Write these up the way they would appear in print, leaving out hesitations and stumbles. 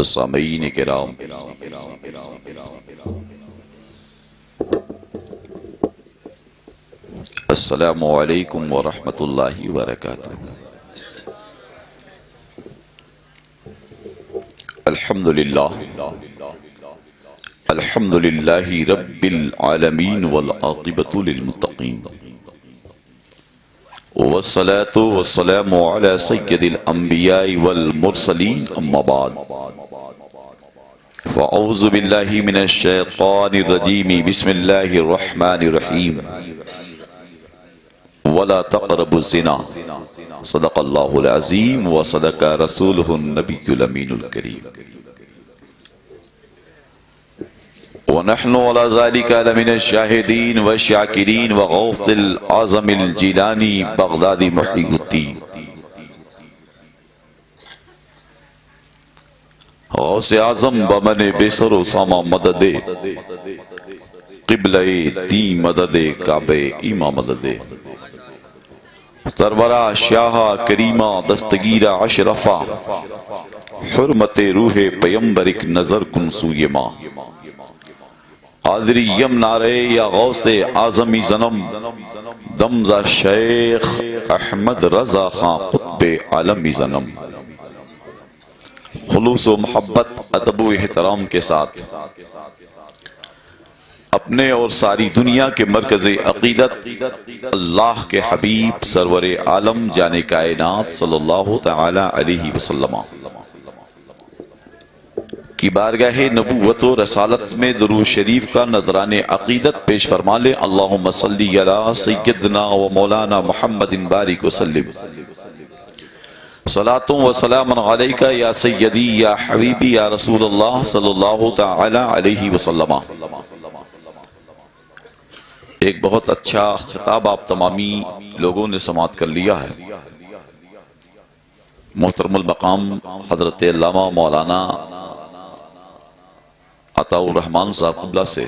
سامعین کرام، السلام علیکم ورحمۃ اللہ وبرکاتہ۔ الحمد للہ رب العالمین والعاقبۃ للمتقین، والصلاة والسلام علی سید الانبیاء والمرسلین، اما بعد فاعوذ باللہ من الشیطان الرجیم، بسم اللہ الرحمن الرحیم، ولا تقربوا الزنا، صدق اللہ العظیم وصدق رسولہ النبی الامین الکریم، ونحن على ذلك لمن الشاهدين والشاكرين، وغوث العظم الجیلانی بغدادی محی الدین، غوث اعظم بمن بسر اسامہ مدد، قبلہ دین مدد، کعبہ ایمہ مدد، سرورہ شاہ کریمہ دستگیرہ اشرفہ، حرمت روح پیمبرک نظر کن سوی ماں، قادری یم نعرے یا غوث اعظمی زنم، دمزہ شیخ احمد رضا خان قطب عالمی زنم، خلوص و محبت ادب و احترام کے ساتھ اپنے اور ساری دنیا کے مرکز عقیدت اللہ کے حبیب سرور عالم جان کائنات صلی اللہ تعالی علیہ وسلم کی بارگاہ نبوت و رسالت میں درود شریف کا نذران عقیدت پیش فرما لیں۔ اللہم صلی علی سیدنا و مولانا محمد بارک وسلم، صلاۃ و سلام علیکہ یا سیدی یا حبیبی یا رسول اللہ صلی اللہ تعالی علیہ وسلم۔ ایک بہت اچھا خطاب آپ تمامی لوگوں نے سماعت کر لیا ہے۔ محترم المقام حضرت علامہ مولانا عطاء الرحمن صاحب قبلہ سے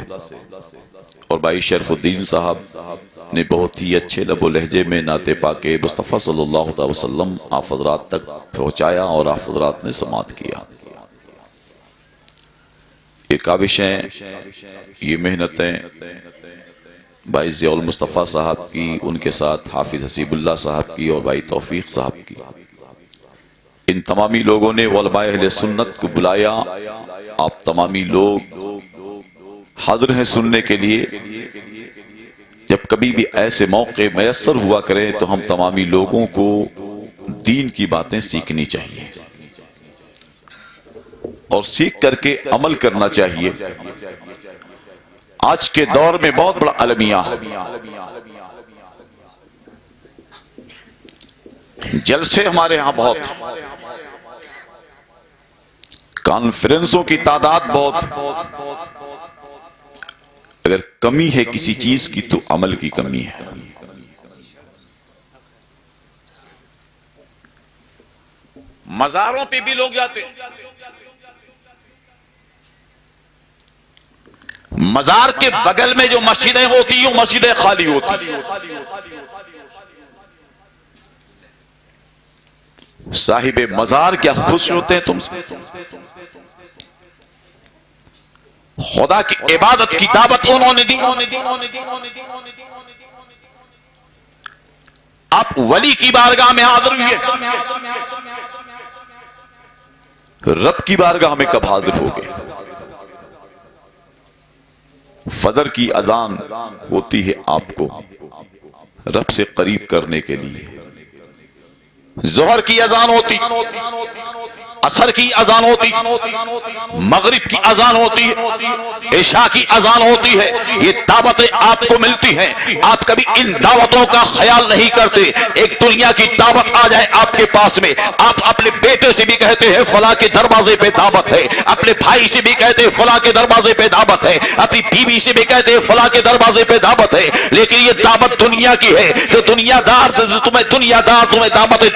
اور بھائی شرف الدین صاحب نے بہت ہی اچھے لب و لہجے میں نعت پاک مصطفیٰ صلی اللہ علیہ وسلم آپ حضرات تک پہنچایا اور آپ حضرات نے سماعت کیا۔ یہ کاوشیں، یہ محنتیں بھائی ضیاء المصطفیٰ صاحب کی، ان کے ساتھ حافظ حسیب اللہ صاحب کی اور بھائی توفیق صاحب کی، ان تمامی لوگوں نے علماء اہل سنت کو بلایا۔ آپ تمامی لوگ حاضر ہیں سننے کے لیے۔ جب کبھی بھی ایسے موقع میسر ہوا کریں تو ہم تمامی لوگوں کو دین کی باتیں سیکھنی چاہیے اور سیکھ کر کے عمل کرنا چاہیے۔ آج کے دور میں بہت بڑا المیہ ہے، جلسے ہمارے ہاں بہت، کانفرنسوں کی تعداد بہت، اگر کمی ہے کسی چیز کی تو عمل کی کمی ہے۔ مزاروں پہ بھی لوگ جاتے، مزار کے بغل میں جو مسجدیں ہوتی ہیں وہ مسجدیں خالی ہوتی، صاحب مزار کیا خوش ہوتے ہیں تم سے؟ خدا کی عبادت کی دعوت انہوں نے دی، آپ ولی کی بارگاہ میں حاضر ہوئے، رب کی بارگاہ میں کب حاضر ہو گئے؟ فجر کی اذان ہوتی ہے آپ کو رب سے قریب کرنے کے لیے، ظہر کی اذان ہوتی، عصر کی اذان ہوتی، مغرب کی اذان ہوتی ہے، عشاء کی اذان ہوتی ہے، یہ دعوتیں آپ کو ملتی ہیں۔ آپ کبھی ان دعوتوں کا خیال نہیں کرتے۔ ایک دنیا کی دعوت آ جائے آپ کے پاس میں، آپ اپنے بیٹے سے بھی کہتے ہیں فلاں کے دروازے پہ دعوت ہے، اپنے بھائی سے بھی کہتے ہیں فلاں کے دروازے پہ دعوت ہے، اپنی بیوی سے بھی کہتے ہیں فلاں کے دروازے پہ دعوت ہے، لیکن یہ دعوت دنیا کی ہے۔ جو دنیا دار تمہیں دعوتیں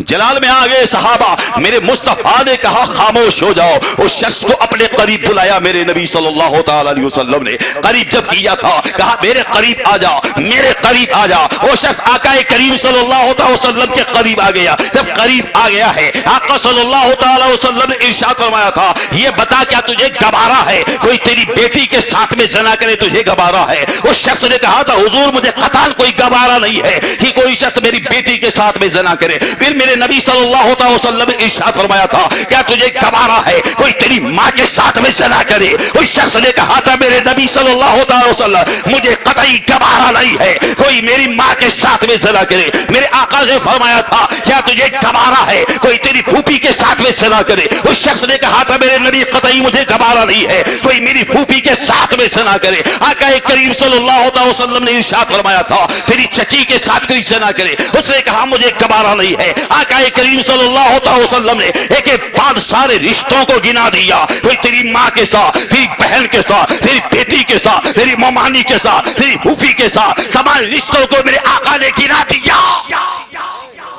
جلال میں آ گئے صحابہ، میرے مصطفیٰ نے کہا خاموش ہو جاؤ. اس شخص کو اپنے قریب بلایا میرے نبی صلی اللہ تعالی علیہ وسلم نے. قریب جب کیا تھا کہا میرے قریب آ جا، میرے قریب آ جا. وہ شخص آقا کریم صلی اللہ تعالی وسلم کے قریب آ گیا. جب قریب آ گیا ہے آقا صلی اللہ تعالی وسلم نے ارشاد فرمایا تھا یہ بتا کیا تجھے گوارا ہے کوئی تیری بیٹی کے ساتھ میں زنا کرے؟ تجھے گوارا ہے؟ اس شخص نے کہا تھا حضور مجھے قطعاً کوئی گوارا نہیں ہے کہ کوئی شخص میری بیٹی کے ساتھ میں زنا کرے. پھر میرے نبی صلی اللہ تعالی وسلم نے ارشاد فرمایا تھا کیا تجھے گوارا ہے کوئی تیری ماں کے ساتھ میں زنا کرے؟ اس شخص نے کہا تھا میرے نبی صلی اللہ تعالی وسلم مجھے قطعی گوارا نہیں ہے کوئی میری ماں کے ساتھ میں زنا کرے. میرے آقا نے فرمایا تھا کیا تجھے گوارا ہے کوئی تیری پھوپھی کے ساتھ میں زنا کرے؟ اس شخص نے کہا تھا میرے نبی قطعی مجھے گوارا نہیں ہے کوئی میری پھوپھی کے ساتھ میں زنا کرے. آقا کریم صلی اللہ تعالی وسلم نے ارشاد فرمایا تھا تیری چچی کے ساتھ کوئی زنا کرے؟ اس نے کہا مجھے گوارا نہیں ہے. آقا کریم صلی اللہ تعالی وسلم نے ایک ایک بعد سارے رشتوں کو گنا دیا. کوئی تیری ماں کے ساتھ، تیری بہن کے ساتھ، تیری بیٹی کے ساتھ، تیری ممانی کے ساتھ، تیری پھوپھی کے ساتھ، تمام رشتوں کو میرے آقا نے گنا دیا.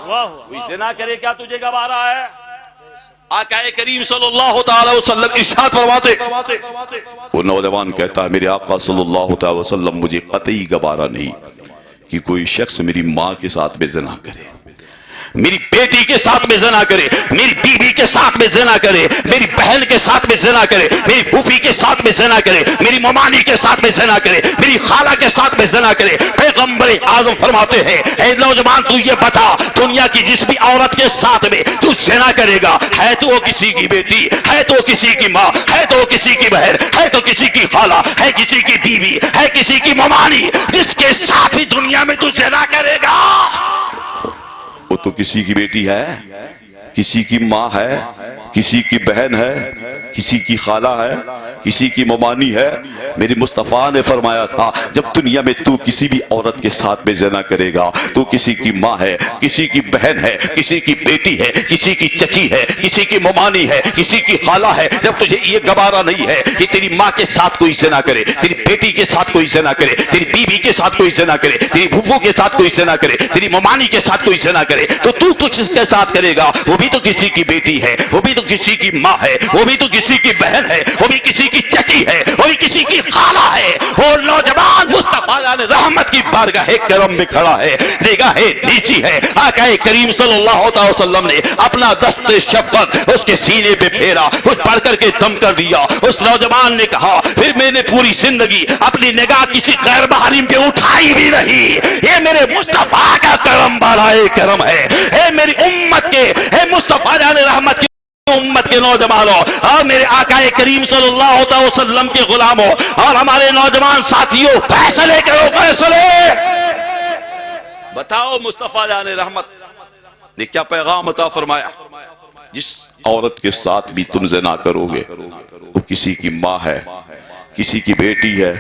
کوئی زنا کرے کیا تجھے گوارا ہے؟ آقا کریم صلی اللہ تعالی وسلم ارشاد فرماتے وہ نوجوان کہتا ہے میرے آقا صلی اللہ تعالی وسلم مجھے قطعی گوارا نہیں کہ کوئی شخص میری ماں کے ساتھ میں زنا کرے، میری بیٹی کے ساتھ میں زنا کرے، میری بیوی کے ساتھ میں زنا کرے، میری بہن کے ساتھ میں زنا کرے، میری پھوپھی کے ساتھ میں زنا کرے، میری ممانی کے ساتھ میں زنا کرے، میری خالہ کے ساتھ میں زنا کرے. پیغمبر اعظم فرماتے ہیں اے نوجوان تو یہ بتا دنیا کی جس بھی عورت کے ساتھ میں تو زنا کرے گا ہے تو وہ کسی کی بیٹی، ہے تو کسی کی ماں، ہے تو کسی کی بہن، ہے تو کسی کی خالہ، ہے کسی کی بیوی، ہے کسی کی ممانی، جس کے ساتھ بھی دنیا میں تو زنا کرے گا وہ تو کسی کی بیٹی ہے، کسی کی ماں ہے، کسی کی بہن ہے، کسی کی خالہ ہے، کسی کی ممانی ہے. میرے مصطفیٰ نے فرمایا تھا جب دنیا میں تو کسی بھی عورت کے ساتھ میں زنا کرے گا تو کسی کی ماں ہے، کسی کی بہن ہے، کسی کی بیٹی ہے، کسی کی چچی ہے، کسی کی ممانی ہے، کسی کی خالہ ہے. جب تجھے یہ گوارا نہیں ہے کہ تیری ماں کے ساتھ کوئی زنا کرے، تیری بیٹی کے ساتھ کوئی زنا کرے، تیری بیوی کے ساتھ کوئی زنا کرے، تیری پھوپھو کے ساتھ کوئی زنا کرے، تیری ممانی کے ساتھ کوئی زنا کرے تو کس کے ساتھ کرے گا؟ وہ بھی تو کسی کی بیٹی ہے، وہ بھی تو کسی کی ماں ہے، وہ بھی تو کسی کی بہن ہے، وہ بھی کسی کی چچی ہے، وہ بھی کسی کی خالہ ہے. اور نوجوان مصطفیٰ رحمت کی بارگاہ کرم میں کھڑا ہے، نگاہ نیچی ہے. آقا کریم صلی اللہ تعالی وسلم نے اپنا دست شفقت اس کے سینے پہ پھیرا، کچھ پڑھ کر کے دم کر دیا. اس نوجوان نے کہا پھر میں نے پوری زندگی اپنی نگاہ کسی غیر محرم پہ اٹھائی بھی نہیں. یہ میرے مصطفیٰ کا کرم بالائے کرم ہے. اے میری امت کے، اے مصطفیٰ رحمت کی امت کے نوجوانوں اور میرے آقا کریم صلی اللہ تعالی وسلم کے غلاموں اور ہمارے نوجوان ساتھیوں فیصلے کرو، فیصلے بتاؤ مصطفیٰ جان رحمت نے کیا پیغام عطا فرمایا؟ جس عورت کے ساتھ بھی تم زنا کرو گے وہ کسی کی ماں ہے، کسی کی بیٹی ہے،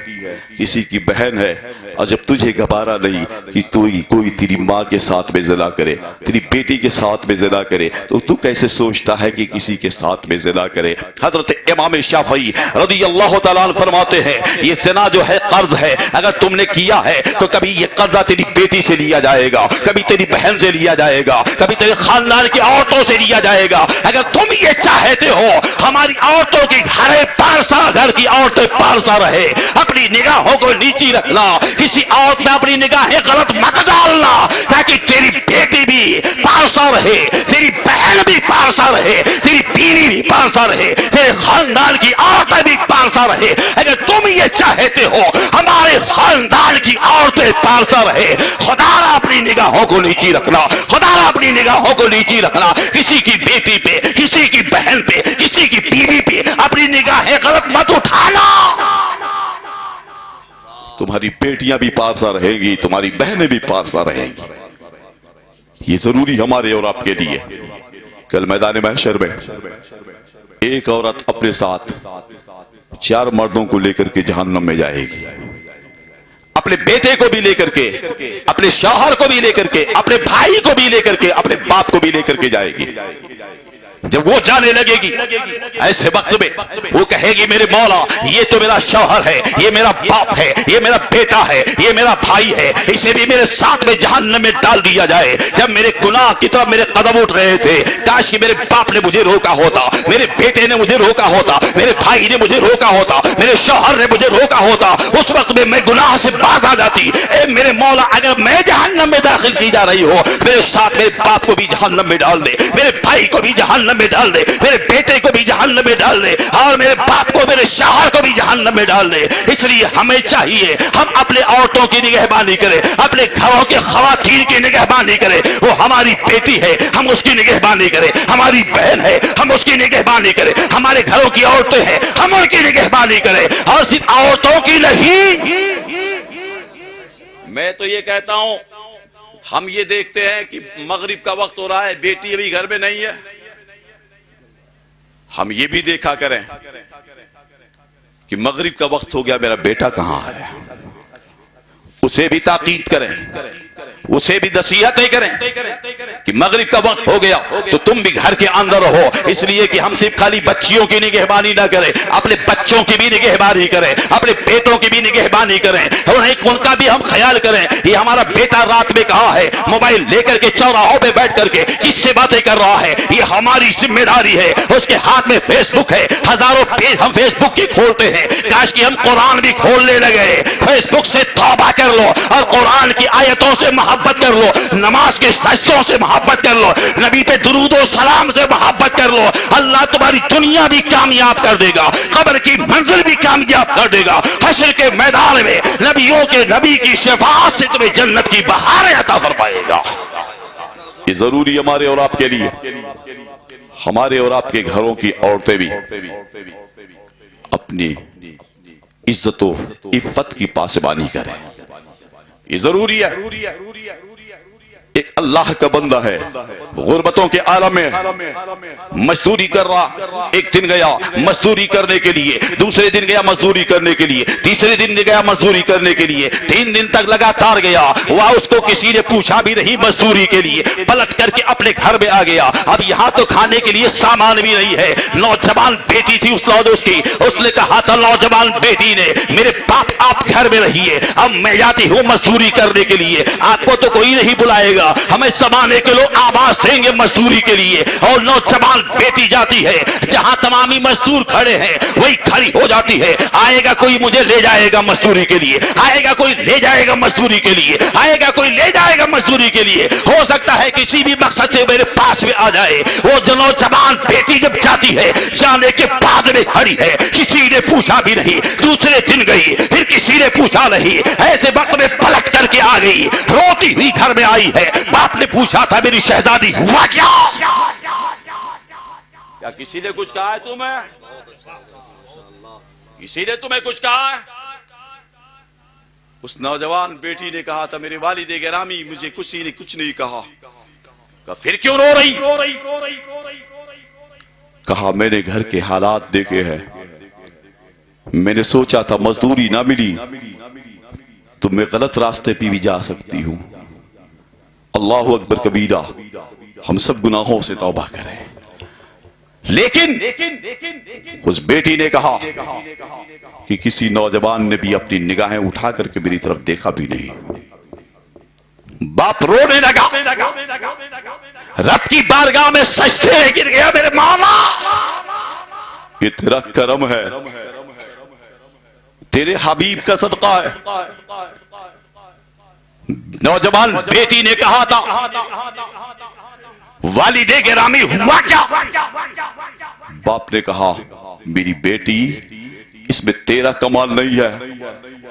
کسی کی بہن ہے. اور جب تجھے گوارا نہیں کہ کوئی تیری ماں کے ساتھ میں زنا کرے، تیری بیٹی کے ساتھ میں زنا کرے تو تو کیسے سوچتا ہے کہ کسی کے ساتھ میں زنا کرے؟ حضرت امام شافعی رضی اللہ تعالیٰ عنہ فرماتے ہیں یہ زنا جو ہے قرض ہے، اگر تم نے کیا ہے تو کبھی یہ قرضہ تیری بیٹی سے لیا جائے گا، کبھی تیری بہن سے لیا جائے گا، کبھی تیرے خاندان کی عورتوں سے لیا جائے گا. اگر تم یہ چاہتے ہو ہماری عورتوں کی ہر پارسا گھر کی عورتیں پارسا رہے، اپنی نگاہوں کو نیچی رکھنا، کسی عورت میں اپنی نگاہیں غلط مت ڈالنا تاکہ تیری بیٹی بھی پارسا رہے، تیری بہن بھی پارسا رہے، تیری بیوی بھی پارسا رہے، تیرے خاندان کی عورتیں بھی پارسا رہے. اگر تم یہ چاہتے ہو ہمارے خاندان کی عورتیں پارسا رہے، خدا را اپنی نگاہوں کو نیچی رکھنا، خدا را اپنی نگاہوں کو نیچی رکھنا. کسی کی بیٹی پہ، کسی کی بہن پہ، کسی کی بیوی پہ اپنی نگاہیں غلط مت اٹھانا. تمہاری بیٹیاں بھی پارسا رہیں گی، تمہاری بہنیں بھی پارسا رہیں گی. یہ ضروری ہمارے اور آپ کے لیے. کل میدان محشر میں ایک عورت اپنے ساتھ 4 مردوں کو لے کر کے جہنم میں جائے گی، اپنے بیٹے کو بھی لے کر کے، اپنے شوہر کو بھی لے کر کے، اپنے بھائی کو بھی لے کر کے، اپنے باپ کو بھی لے کر کے جائے گی. جب وہ جانے لگے گی ایسے وقت میں وہ کہے گی میرے مولا یہ تو میرا شوہر ہے، یہ میرا باپ ہے، یہ میرا بیٹا ہے، یہ میرا بھائی ہے، اسے بھی میرے ساتھ میں جہنم میں ڈال دیا جائے۔ جب میرے گناہ کی طرف میرے قدم اٹھ رہے تھے، کاش کہ میرے باپ نے مجھے روکا ہوتا، میرے بیٹے نے مجھے روکا ہوتا، میرے بھائی نے مجھے روکا ہوتا، میرے شوہر نے مجھے روکا ہوتا، اس وقت میں گناہ سے باز آ جاتی۔ اے میرے مولا اگر میں جہنم میں داخل کی جا رہی ہو، میرے ساتھ میرے باپ کو بھی جہنم میں ڈال دے، میرے بھائی کو بھی جہنم میں ڈال دے، میرے بیٹے کو بھی جہنم میں ڈال دے، اور میرے باپ کو میرے شوہر کو بھی جہنم میں ڈال دے۔ اس لیے ہمیں چاہیے ہم اپنے عورتوں کی نگہبانی کریں، اپنے گھروں کے خواتین کی نگہبانی کریں۔ وہ ہماری بیٹی ہے ہم اس کی نگہبانی کریں، ہماری بہن ہے ہم اس کی نگہبانی کریں، ہمارے گھروں کی عورتیں ہیں ہم ان کی نگہبانی کریں، اور صرف عورتوں کی نہیں۔ میں تو یہ کہتا ہوں ہم یہ دیکھتے ہیں کہ مغرب کا وقت ہو رہا ہے، بیٹی ابھی گھر میں نہیں ہے، ہم یہ بھی دیکھا کریں کہ مغرب کا وقت ہو گیا میرا بیٹا کہاں ہے، اسے بھی تاکید کریں، اسے بھی نصیحتیں کریں کہ مغرب کا وقت ہو گیا تو تم بھی گھر کے اندر رہو، اس لیے کہ ہم صرف خالی بچیوں کی نگہبانی نہ کریں، اپنے بچوں کی بھی نگہبانی کریں، اپنے بیٹوں کی بھی نگہبانی کریں، ان کا بھی ہم خیال کریں۔ یہ ہمارا بیٹا رات میں کہاں ہے، موبائل لے کر کے چوراہوں پہ بیٹھ کر کے کس سے باتیں کر رہا ہے، یہ ہماری ذمہ داری ہے۔ اس کے ہاتھ میں فیس بک ہے، ہزاروں پیج ہم فیس بک کے کھولتے ہیں، کاش کہ ہم قرآن بھی کھولنے لگے۔ فیس بک سے توبہ کر لو اور قرآن کی آیتوں سے محبت کر لو، نماز کے سجدوں سے محبت کر لو، نبی پہ درود و سلام سے محبت کر لو، اللہ تمہاری دنیا بھی کامیاب کر دے گا، قبر کی منزل بھی کامیاب کر دے گا، حشر کے میدان میں نبیوں کے نبی کی شفاعت سے تمہیں جنت کی بہاریں عطا فرمائے گا۔ یہ ضروری ہمارے اور آپ کے لیے، ہمارے اور آپ کے گھروں کی عورتیں بھی اپنی عزت و عفت کی پاسبانی کریں، یہ ضروری ہے۔ ایک اللہ کا بندہ ہے غربتوں کے عالم میں مزدوری کر رہا، ایک دن گیا مزدوری کرنے کے لیے، دوسرے دن گیا مزدوری کرنے کے لیے، تیسرے دن گیا مزدوری کرنے کے لیے، 3 دن تک لگاتار گیا، وہاں اس کو کسی نے پوچھا بھی نہیں مزدوری کے لیے، پلٹ کر کے اپنے گھر میں آ گیا۔ اب یہاں تو کھانے کے لیے سامان بھی نہیں ہے، نوجوان بیٹی تھی اس نے کہا تھا نوجوان بیٹی نے میرے باپ آپ گھر میں رہیے، اب میں جاتی ہوں مزدوری کرنے کے لیے، آپ کو تو کوئی نہیں بلائے گا، ہمیں زمانے کے لوگ آواز دیں گے مزدوری کے لیے۔ اور نوجوان بیٹی جاتی ہے، جہاں تمامی مزدور کھڑے ہیں وہی کھڑی ہو جاتی ہے، آئے گا کوئی مجھے لے جائے گا مزدوری کے لیے، آئے گا کوئی لے جائے گا مزدوری کے لیے، آئے گا کوئی لے جائے گا مزدوری کے لیے۔ ہو سکتا ہے کسی بھی مقصد سے میرے پاس میں آ جائے۔ وہ جو نوجوان بیٹی جب جاتی ہے جانے کے بعد میں کھڑی ہے، کسی نے پوچھا بھی نہیں، دوسرے دن گئی پھر کسی نے پوچھا نہیں، ایسے وقت میں پلٹ کر کے آ گئی، روتی ہوئی گھر میں آئی ہے۔ باپ نے پوچھا تھا میری شہزادی ہوا کیا کسی نے کچھ کہا ہے تمہیں، کسی نے تمہیں کچھ کہا ہے؟ اس نوجوان بیٹی نے کہا تھا میرے والد گرامی مجھے کسی نے کچھ نہیں کہا۔ کہا پھر کیوں رو رہی؟ کہا میں نے گھر کے حالات دیکھے ہیں، میں نے سوچا تھا مزدوری نہ ملی تو میں غلط راستے پہ بھی جا سکتی ہوں۔ اللہ اکبر کبیرہ، ہم سب گناہوں سے توبہ کریں۔ لیکن اس بیٹی نے کہا کہ کسی نوجوان نے بھی اپنی نگاہیں اٹھا کر کے میری طرف دیکھا بھی نہیں۔ باپ رونے لگا، رب کی بارگاہ میں سجدے گر گیا، میرے مولا یہ تیرا کرم ہے، تیرے حبیب کا صدقہ ہے۔ نوجوان بیٹی نے کہا تھا والد گرامی ہوا کیا؟ باپ نے کہا میری بیٹی اس میں تیرا کمال نہیں ہے،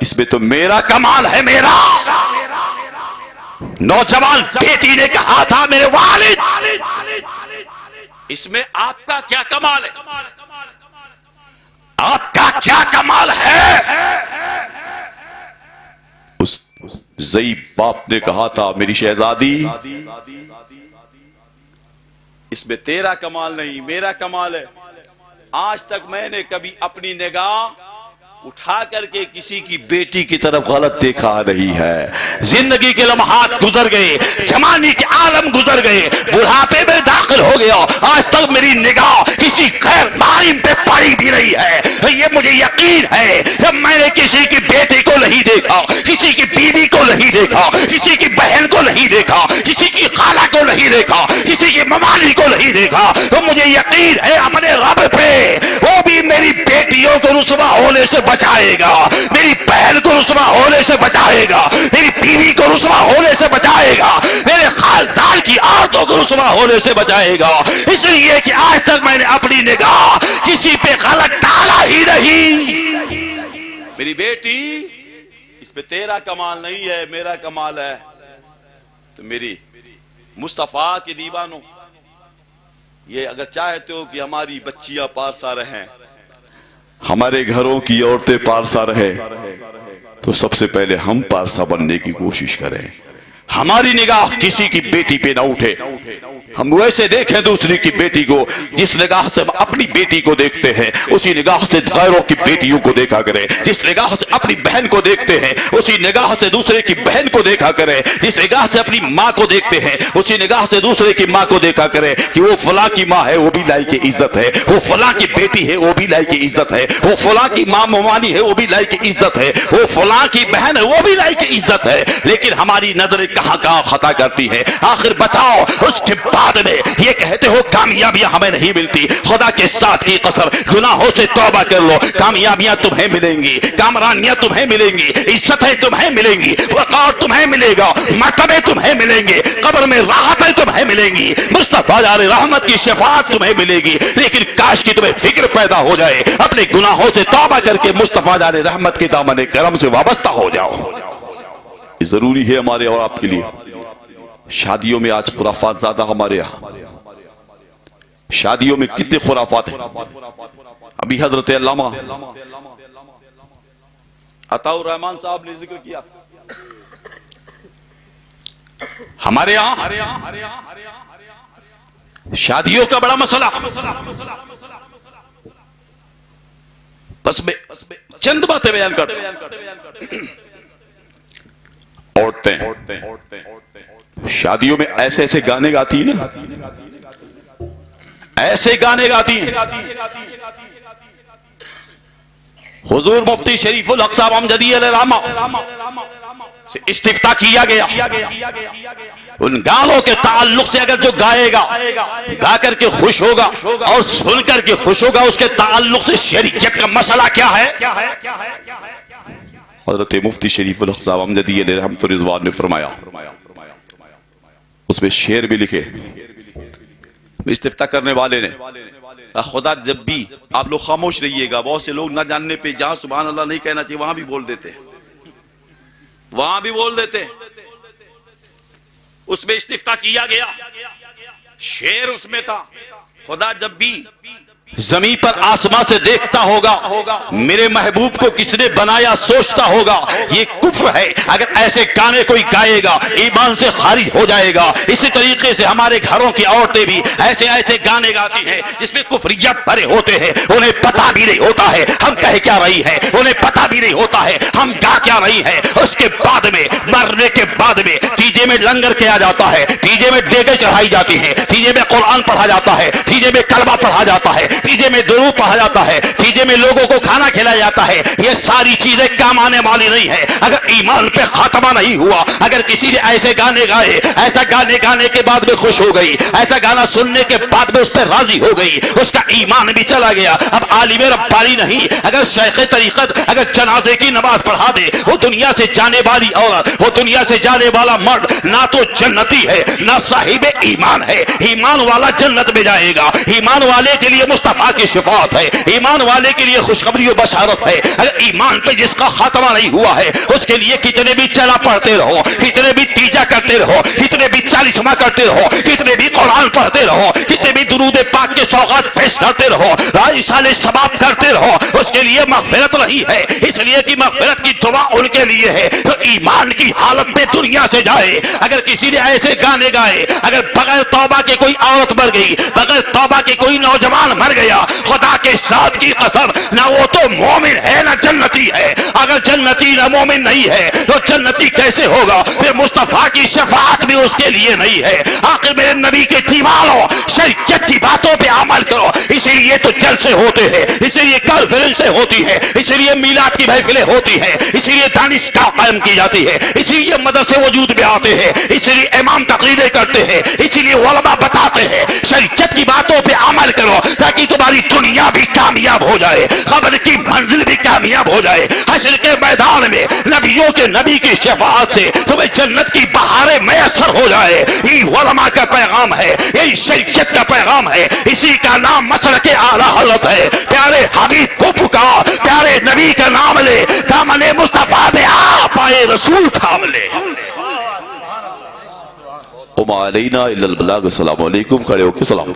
اس میں تو میرا کمال ہے، میرا۔ نوجوان بیٹی نے کہا تھا میرے والد اس میں آپ کا کیا کمال ہے، آپ کا کیا کمال ہے؟ اس ضعیف باپ نے کہا تھا میری شہزادی اس میں تیرا کمال نہیں میرا کمال ہے۔ آج تک میں نے کبھی اپنی نگاہ اٹھا کر کے کسی کی بیٹی کی طرف غلط دیکھا رہی ہے. زندگی کے لمحات گزر گئے, جوانی کے عالم گزر گئے, بڑھاپے میں داخل ہو گیا, آج تک میری نگاہ کسی غیر محرم پہ پڑی بھی نہیں ہے. یہ مجھے یقین ہے جب میں نے کسی کی بیٹی کو نہیں دیکھا, کسی کی بیوی کو نہیں دیکھا, کسی کی بہن کو نہیں دیکھا, کسی کی خالہ کو نہیں دیکھا, کسی کی ممالی کو نہیں دیکھا, تو مجھے یقین ہے اپنے رب پہ, وہ بھی میری بیٹیوں کو رسوا ہونے سے بچائے گا, میری بہن کو رسوا ہونے سے بچائے گا, میری بیوی کو رسوا ہونے سے بچائے گا, میرے خاندان کی عورتوں کو رسوا ہونے سے بچائے گا. اس لیے کہ آج تک میں نے اپنی نگاہ کسی پہ غلط ڈالا ہی نہیں. میری بیٹی, اس پہ تیرا کمال نہیں ہے, میرا کمال ہے. تو میری مصطفیٰ کے دیوانوں, یہ اگر چاہتے ہو کہ ہماری بچیاں پارسا رہیں, ہمارے گھروں کی عورتیں پارسا رہیں, تو سب سے پہلے ہم پارسا بننے کی کوشش کریں. ہماری نگاہ کسی کی بیٹی پہ نہ اٹھے, ہم ویسے دیکھیں دوسری کی بیٹی کو جس نگاہ سے اپنی بیٹی کو دیکھتے ہیں, اسی نگاہ سے غیروں کی بیٹیوں کو دیکھا کریں. جس نگاہ سے اپنی بہن کو دیکھتے ہیں, اسی نگاہ سے دوسرے کی بہن کو دیکھا کریں. جس نگاہ سے اپنی ماں کو دیکھتے ہیں, اسی نگاہ سے دوسرے کی ماں کو دیکھا کریں کہ وہ فلاں کی ماں ہے, وہ بھی لائق عزت ہے, وہ فلاں کی بیٹی ہے, وہ بھی لائق عزت ہے, وہ فلاں کی ماں ممانی ہے, وہ بھی لائق عزت ہے, وہ فلاں کی بہن ہے, وہ بھی لائق عزت ہے. لیکن ہماری نظریں کہاں کہاں خطا کرتی ہے. آخر بتاؤ, اس کے بعد میں یہ کہتے ہو کامیابیاں ہمیں نہیں ملتی. خدا کے ساتھ کی قسم, گناہوں سے توبہ کر لو, کامیابیاں تمہیں ملیں گی, کامرانیاں تمہیں ملیں گی, عزتیں تمہیں ملیں گی, وقار تمہیں ملے گا, مرتبے تمہیں ملیں گے, قبر میں راحتیں تمہیں ملیں گی, مصطفیٰ علیہ رحمت کی شفاعت تمہیں ملے گی. لیکن کاش کی تمہیں فکر پیدا ہو جائے, اپنے گناہوں سے توبہ کر کے مصطفیٰ علیہ رحمت کے دامن کرم سے وابستہ ہو جاؤ. یہ ضروری ہے ہمارے اور آپ کے لیے. شادیوں میں آج خرافات زیادہ ہمارے یہاں, شادیوں میں کتنے خرافات ہیں. ابھی حضرت علامہ عطاء الرحمان صاحب نے ذکر کیا, ہمارے یہاں شادیوں کا بڑا مسئلہ. بس میں چند باتیں بیان کرتا. عورتیں شادیوں میں ایسے ایسے گانے گاتی ہیں نا, ایسے گانے گاتی ہیں. حضور مفتی شریف الحق صاحب امجدی علیہ رحمہ سے استفتاء کیا گیا, ان گانوں کے تعلق سے اگر جو گائے گا, گا کر کے خوش ہوگا اور سن کر کے خوش ہوگا, اس کے تعلق سے شریعت کا مسئلہ کیا ہے. حضرت مفتی شریف الحق صاحب امجدی علیہ رحمۃ رضوان نے فرمایا, اس میں شعر بھی لکھے استفتاء کرنے والے نے, خدا جب بھی آپ لوگ خاموش رہیے گا, بہت سے لوگ نہ جاننے پہ جہاں سبحان اللہ نہیں کہنا چاہیے وہاں بھی بول دیتے, وہاں بھی بول دیتے. اس میں استفتاء کیا گیا, شعر اس میں تھا, خدا جب بھی زمین پر آسمان سے دیکھتا ہوگا, میرے محبوب کو کس نے بنایا سوچتا ہوگا, یہ کفر ہے. اگر ایسے گانے کوئی گائے گا ایمان سے خارج ہو جائے گا. اسی طریقے سے ہمارے گھروں کی عورتیں بھی ایسے ایسے گانے گاتی ہیں جس میں کفریت بھرے ہوتے ہیں, انہیں پتہ بھی نہیں ہوتا ہے ہم کہہ کیا رہی ہیں, انہیں پتہ بھی نہیں ہوتا ہے ہم گا کیا رہی ہیں. اس کے بعد میں مرنے کے بعد میں تیجے میں لنگر کیا جاتا ہے, تیجے میں دیگیں چڑھائی جاتی ہیں, تیجے میں قرآن پڑھا جاتا ہے, تیجے میں کلمہ پڑھا جاتا ہے, تیجے میں درود پڑھا جاتا ہے, تیجے میں لوگوں کو کھانا کھلایا جاتا ہے. یہ ساری چیزیں کام آنے والی نہیں ہے اگر ایمان پہ خاتمہ نہیں ہوا. اگر کسی نے ایسے گانے گائے, ایسا گانے گانے کے بعد میں خوش ہو گئی, ایسا گانا سننے کے بعد میں اس پہ راضی ہو گئی, اس کا ایمان بھی چلا گیا. اب عالم ربانی نہیں, اگر شیخ طریقت اگر جنازے کی نماز پڑھا دے, وہ دنیا سے جانے والی عورت, وہ دنیا سے جانے والا مرد نہ تو جنتی ہے نہ صاحب ایمان ہے. ایمان والا جنت میں جائے گا, ایمان والے کے لیے مصطفیٰ کی شفاعت ہے, ایمان والے کے لیے خوشخبری و بشارت ہے. اگر ایمان پہ جس کا خاتمہ نہیں ہوا ہے اس کے لیے کتنے بھی چلا پڑھتے رہو, کتنے بھی تیجا کرتے رہو, کتنے بھی چالیسواں کرتے رہو, کتنے بھی قرآن پڑھتے رہو, کتنے بھی درود پاک کے سوغات پیش کرتے رہو, رائسال ثواب کرتے رہو, اس کے لیے مغفرت نہیں ہے. اس لیے کہ مغفرت کی دعا ان کے لیے ہے تو ایمان کی حالت میں دنیا سے جائے. اگر کسی نے ایسے گانے گائے, اگر بغیر توبہ کے کوئی عورت مر گئی, بغیر توبہ کے کوئی نوجوان مر گیا, خدا کے ساتھ کی کی قسم نہ وہ تو مومن ہے نہ جنتی ہے. اگر جنتی نہ مومن نہیں ہے تو جنتی کیسے ہوگا؟ پھر مصطفیٰ کی شفاعت بھی اس کے لیے نہیں ہے. آخر میرے نبی کے دیوانوں شریعت کی باتوں پہ عمل کرو. اسی لیے تو جلسے ہوتے ہیں, اسی لیے کانفرنسیں ہوتی ہے, اسی لیے میلاد کی محفلیں ہوتی ہے, اسی لیے دانشگاہ قائم کی جاتی ہے, اسی لیے مدرسے وجود میں آتے ہیں, اسی لیے امام تقریریں کرتے ہیں, اسی لیے علماء بتاتے ہیں شریعت کی باتوں پہ عمل کرو تاکہ تمہاری دنیا بھی کامیاب ہو جائے, قبر کی منزل بھی کامیاب ہو جائے. حشر کے میدان میں نبیوں کے نبی کی شفاعت سے تمہیں جنت کی بہاریں میسر ہو جائے. یہ علماء کا پیغام ہے, یہی شریعت کا پیغام ہے, اسی کا نام مسلک اعلیٰ حضرت ہے. پیارے حبیب کو پکار, پیارے نبی کا نام لے, دامن مصطفیٰ میں آ پائے رسول تھام لے. وما علینا الا البلاغ. السلام علیکم. کھڑے ہو کے سلام.